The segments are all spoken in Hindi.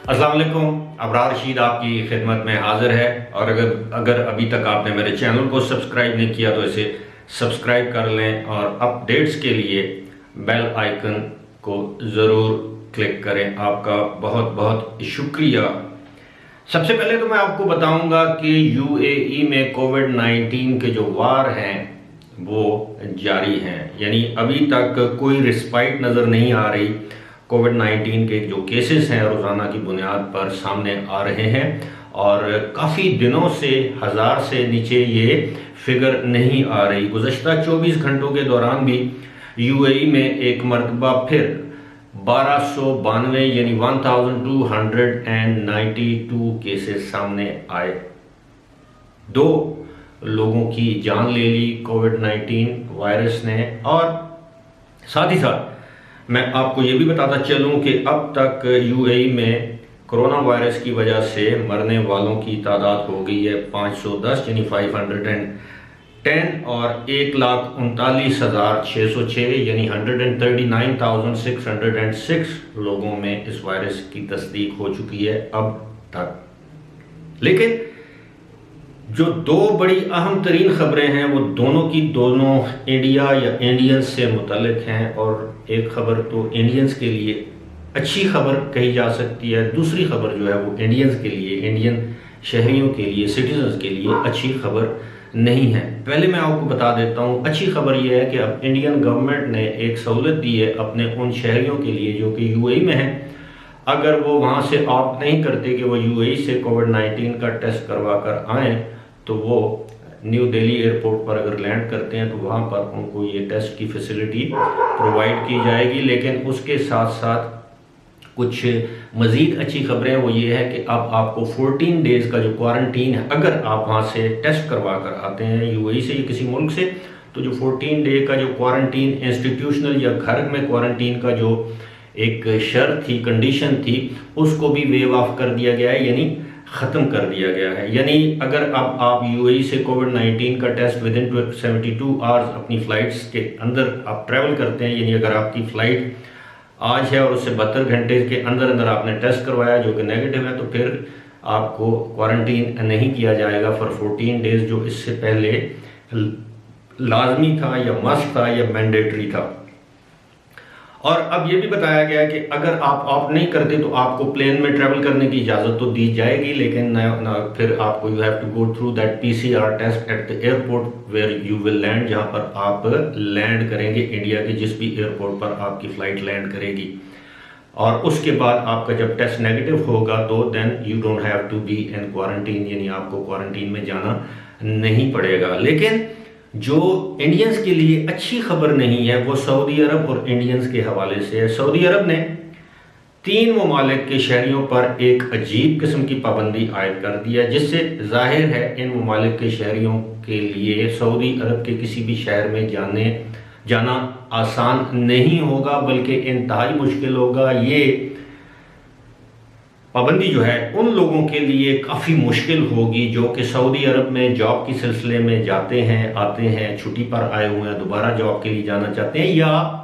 अस्सलाम वालेकुम। अबरार रशीद आपकी खिदमत में हाजिर है। और अगर अभी तक आपने मेरे चैनल को सब्सक्राइब नहीं किया तो इसे सब्सक्राइब कर लें और अपडेट्स के लिए बेल आइकन को ज़रूर क्लिक करें। आपका बहुत बहुत शुक्रिया। सबसे पहले तो मैं आपको बताऊंगा कि यूएई में कोविड-19 के जो वार हैं वो जारी हैं, यानी अभी तक कोई रिस्पाइट नज़र नहीं आ रही। कोविड-19 के जो केसेस हैं रोज़ाना की बुनियाद पर सामने आ रहे हैं और काफ़ी दिनों से 1000 से नीचे ये फिगर नहीं आ रही। गुज़श्ता 24 घंटों के दौरान भी यूएई में एक मरतबा फिर 1292 यानी 1292 केसेस सामने आए। 2 लोगों की जान ले ली कोविड-19 वायरस ने। और साथ ही साथ मैं आपको ये भी बताता चलूं कि अब तक यूएई में कोरोना वायरस की वजह से मरने वालों की तादाद हो गई है 510 यानी 510 और 1,39,606 यानी 139,606 लोगों में इस वायरस की तस्दीक हो चुकी है अब तक। लेकिन जो 2 बड़ी अहम तरीन खबरें हैं वो दोनों की दोनों इंडिया या इंडियंस से मुतल्लिक हैं। और एक खबर तो इंडियंस के लिए अच्छी खबर कही जा सकती है, दूसरी खबर जो है वो इंडियंस के लिए, इंडियन शहरियों के लिए, सिटीजन्स के लिए अच्छी खबर नहीं है। पहले मैं आपको बता देता हूँ, अच्छी खबर यह है कि अब इंडियन गवर्नमेंट ने एक सहूलत दी है अपने उन शहरियों के लिए जो कि यूएई में हैं। अगर वो वहाँ से ऑप्ट नहीं करते कि वो यूएई से कोविड-19 का टेस्ट करवा कर आएँ तो वो न्यू दिल्ली एयरपोर्ट पर अगर लैंड करते हैं तो वहाँ पर उनको ये टेस्ट की फैसिलिटी प्रोवाइड की जाएगी। लेकिन उसके साथ साथ कुछ मज़ीद अच्छी खबरें वो ये है कि अब आपको 14 डेज़ का जो क्वारंटीन है, अगर आप वहाँ से टेस्ट करवा कर आते हैं यूएई से या किसी मुल्क से, तो जो 14 डे का जो क्वारंटीन इंस्टीट्यूशनल या घर में क्वारंटीन का जो एक शर्त थी, कंडीशन थी, उसको भी वेव ऑफ कर दिया गया है, यानी ख़त्म कर दिया गया है। यानी अगर अब आप यूएई से कोविड-19 का टेस्ट विद इन 72 आवर्स अपनी फ़्लाइट्स के अंदर आप ट्रैवल करते हैं, यानी अगर आपकी फ़्लाइट आज है और उससे 72 घंटे के अंदर अंदर आपने टेस्ट करवाया जो कि नेगेटिव है, तो फिर आपको क्वारंटीन नहीं किया जाएगा फॉर 14 डेज़, जो इससे पहले लाजमी था या मस्ट था या मैंडेटरी था। और अब ये भी बताया गया है कि अगर आप ऑप्ट नहीं करते तो आपको प्लेन में ट्रैवल करने की इजाज़त तो दी जाएगी, लेकिन फिर आपको you have to go through that PCR test at the airport where you will land, जहां पर आप लैंड करेंगे इंडिया के जिस भी एयरपोर्ट पर आपकी फ़्लाइट लैंड करेगी। और उसके बाद आपका जब टेस्ट नेगेटिव होगा तो then you don't have to be in quarantine, यानी आपको क्वारंटीन में जाना नहीं पड़ेगा। लेकिन जो इंडियंस के लिए अच्छी खबर नहीं है वो सऊदी अरब और इंडियंस के हवाले से है। सऊदी अरब ने 3 ममालिक के शहरियों पर एक अजीब किस्म की पाबंदी आयद कर दी है, जिससे जाहिर है इन ममालिक के शहरियों के लिए सऊदी अरब के किसी भी शहर में जाना आसान नहीं होगा, बल्कि इंतहाई मुश्किल होगा। ये पाबंदी जो है उन लोगों के लिए काफ़ी मुश्किल होगी जो कि सऊदी अरब में जॉब के सिलसिले में जाते हैं, आते हैं, छुट्टी पर आए हुए हैं, दोबारा जॉब के लिए जाना चाहते हैं, या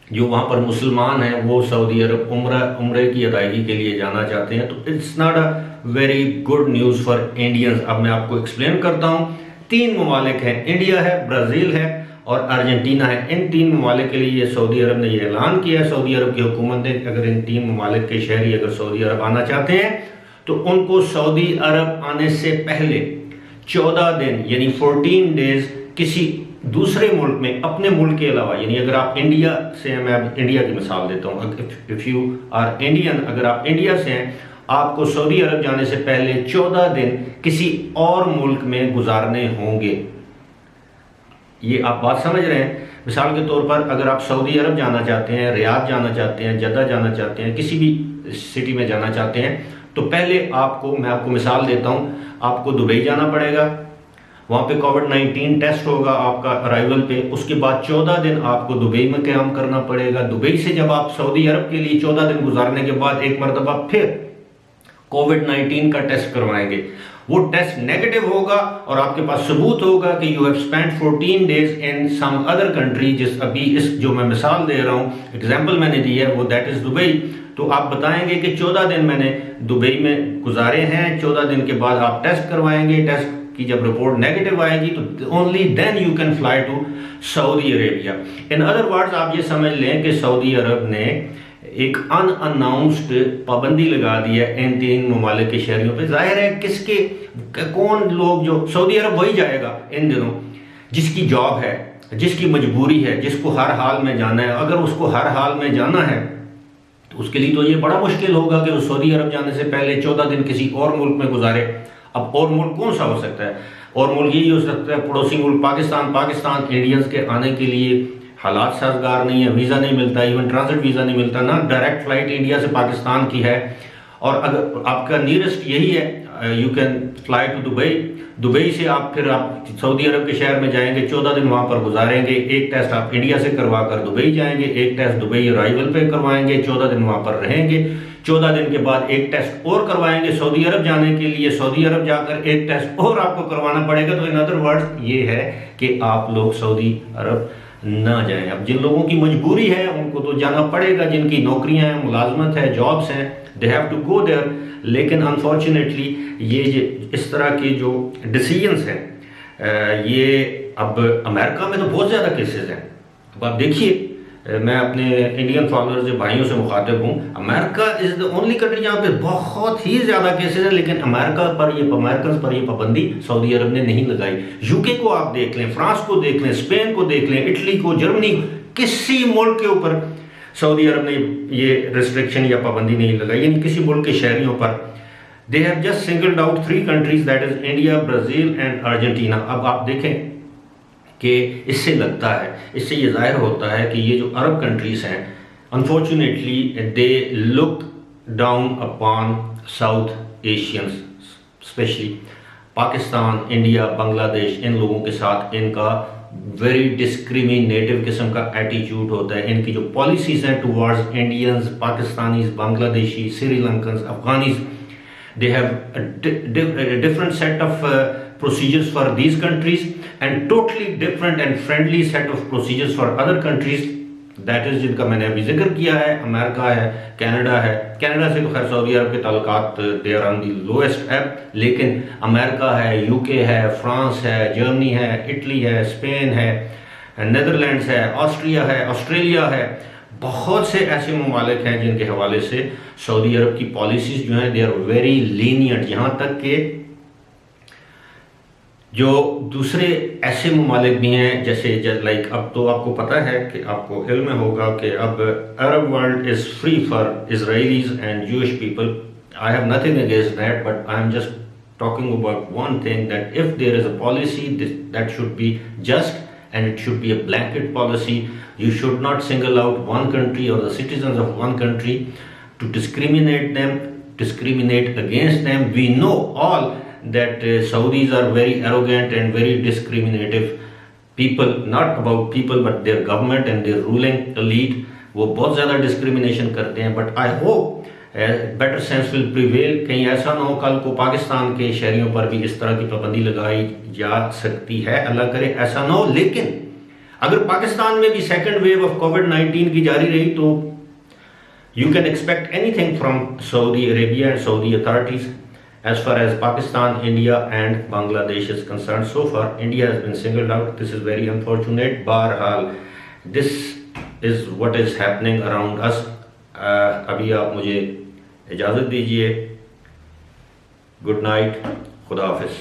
जो वहाँ पर मुसलमान हैं वो सऊदी अरब उम्रे की अदायगी के लिए जाना चाहते हैं। तो it's not a very good news for Indians. अब मैं आपको एक्सप्लेन करता हूँ। 3 ममालिक हैं, इंडिया है, ब्राज़ील है और अर्जेंटीना है। इन 3 ममालिक के लिए सऊदी अरब ने यह ऐलान किया है, सऊदी अरब की हुकूमत ने, अगर इन 3 ममालिक के शहरी अगर सऊदी अरब आना चाहते हैं तो उनको सऊदी अरब आने से पहले 14 दिन यानी 14 डेज़ किसी दूसरे मुल्क में, अपने मुल्क के अलावा, यानी अगर आप इंडिया से हैं, मैं अब इंडिया की मिसाल देता हूँ, इफ़ यू आर इंडियन, अगर आप इंडिया से हैं, आपको सऊदी अरब जाने से पहले 14 दिन किसी और मुल्क में गुजारने होंगे। ये आप बात समझ रहे हैं। मिसाल के तौर पर अगर आप सऊदी अरब जाना चाहते हैं, रियाद जाना चाहते हैं, जद्दा जाना चाहते हैं, किसी भी सिटी में जाना चाहते हैं, तो पहले मैं आपको मिसाल देता हूं, आपको दुबई जाना पड़ेगा, वहाँ पे कोविड-19 टेस्ट होगा आपका अराइवल पे, उसके बाद 14 दिन आपको दुबई में क़याम करना पड़ेगा। दुबई से जब आप सऊदी अरब के लिए 14 दिन गुजारने के बाद एक मरतबा फिर कोविड-19 का टेस्ट करवाएंगे, वो टेस्ट नेगेटिव होगा और आपके पास सबूत होगा कि you have spent 14 days in some other country, जिस अभी इस जो मैं मिसाल दे रहा हूँ, एग्जाम्पल मैंने दी है, वो दैट इज दुबई। तो आप बताएंगे कि 14 दिन मैंने दुबई में गुजारे हैं, 14 दिन के बाद आप टेस्ट करवाएंगे, टेस्ट की जब रिपोर्ट नेगेटिव आएगी तो only then you can fly to Saudi Arabia. In other words आप ये समझ लें कि सऊदी अरब ने एक अनअनाउंस्ड पाबंदी लगा दी है इन 3 ममालिक के शहरियों पे। जाहिर है किसके कौन लोग, जो सऊदी अरब वही जाएगा इन दिनों जिसकी जॉब है, जिसकी मजबूरी है, जिसको हर हाल में जाना है। अगर उसको हर हाल में जाना है तो उसके लिए तो ये बड़ा मुश्किल होगा कि वो सऊदी अरब जाने से पहले 14 दिन किसी और मुल्क में गुजारे। अब और मुल्क कौन सा हो सकता है? और मुल्क यही हो सकता है पड़ोसी मुल्क पाकिस्तान इंडियंस के आने के लिए हालात साजगार नहीं है, वीज़ा नहीं मिलता, इवन ट्रांजिट वीज़ा नहीं मिलता, ना डायरेक्ट फ्लाइट इंडिया से पाकिस्तान की है। और अगर आपका नियरेस्ट यही है, you can fly to Dubai से आप सऊदी अरब के शहर में जाएंगे, 14 दिन वहाँ पर गुजारेंगे, एक टेस्ट आप इंडिया से करवा कर दुबई जाएंगे, एक टेस्ट दुबई अराइवल पे करवाएंगे, 14 दिन वहाँ पर रहेंगे, 14 दिन के बाद एक टेस्ट और करवाएंगे सऊदी अरब जाने के लिए, सऊदी अरब जाकर एक टेस्ट और आपको करवाना पड़ेगा। तो इन अदर वर्ड्स ये है कि आप लोग सऊदी अरब ना जाएं। अब जिन लोगों की मजबूरी है उनको तो जाना पड़ेगा, जिनकी नौकरियां हैं, मुलाजमत है, जॉब्स हैं, they have to go there. लेकिन अनफॉर्चुनेटली ये इस तरह के जो डिसीजंस हैं, ये अब अमेरिका में तो बहुत ज़्यादा केसेस हैं। अब आप देखिए, मैं अपने इंडियन फॉलोअर्स जो भाइयों से मुखातिब हूँ, America is the only country जहाँ पे बहुत ही ज़्यादा केसेस हैं, लेकिन अमेरिकन पर ये पाबंदी सऊदी अरब ने नहीं लगाई। यूके को आप देख लें, फ्रांस को देख लें, स्पेन को देख लें, इटली को, जर्मनी, किसी मुल्क के ऊपर सऊदी अरब ने ये रिस्ट्रिक्शन या पाबंदी नहीं लगाई, यानी किसी मुल्क के शहरियों पर। They have just singled out 3 countries, that is India, Brazil and Argentina. अब आप देखें कि इससे लगता है, इससे ये जाहिर होता है कि ये जो अरब कंट्रीज़ हैं, unfortunately they look down upon South Asians, especially Pakistan, India, Bangladesh, इन लोगों के साथ इनका वेरी डिस्क्रिमिनेटिव किस्म का एटीट्यूड होता है। इनकी जो पॉलिसीज़ हैं towards Indians, Pakistanis, Bangladeshi, Sri Lankans, Afghanis, they have a different set of procedures for these countries and totally different and friendly set of procedures for other countries, that is जिनका मैंने अभी जिक्र किया है, अमेरिका है, कनाडा है। कनाडा से तो खैर सऊदी अरब के ताल्लुकात they are on the lowest है, लेकिन अमेरिका है, यूके है, फ्रांस है, जर्मनी है, इटली है, स्पेन है, नीदरलैंड्स है, ऑस्ट्रिया है, ऑस्ट्रेलिया है, बहुत से ऐसे ममालिक हैं जिनके हवाले से सऊदी अरब की पॉलिसीज़ जो हैं दे आर वेरी लीनियंट। यहाँ तक कि जो दूसरे ऐसे ममालिक भी हैं, जैसे लाइक अब तो आपको पता है कि आपको इल्म होगा कि अब Arab world is free for Israelis and Jewish people. I have nothing against that, but I am just talking about one thing, that if there is a policy that should be just and it should be a blanket policy. You should not single out one country or the citizens of one country to discriminate them, discriminate against them. We know all that Saudis are very arrogant and very discriminative people, not about people but their government and their ruling elite. वो बहुत ज़्यादा discrimination करते हैं, but I hope better sense will prevail. कहीं ऐसा ना हो कल को पाकिस्तान के शहरियों पर भी इस तरह की पाबंदी लगाई जा सकती है, अल्लाह करे ऐसा ना हो। लेकिन अगर पाकिस्तान में भी सेकंड वेव ऑफ कोविड-19 की जारी रही तो you can expect anything from Saudi Arabia and Saudi authorities as far as Pakistan, India and Bangladesh is concerned. So far India has been singled out. This is very unfortunate. Barhal, this is what is happening around us. अभी आप मुझे इजाज़त दीजिए। गुड नाइट, खुदा हाफिज़।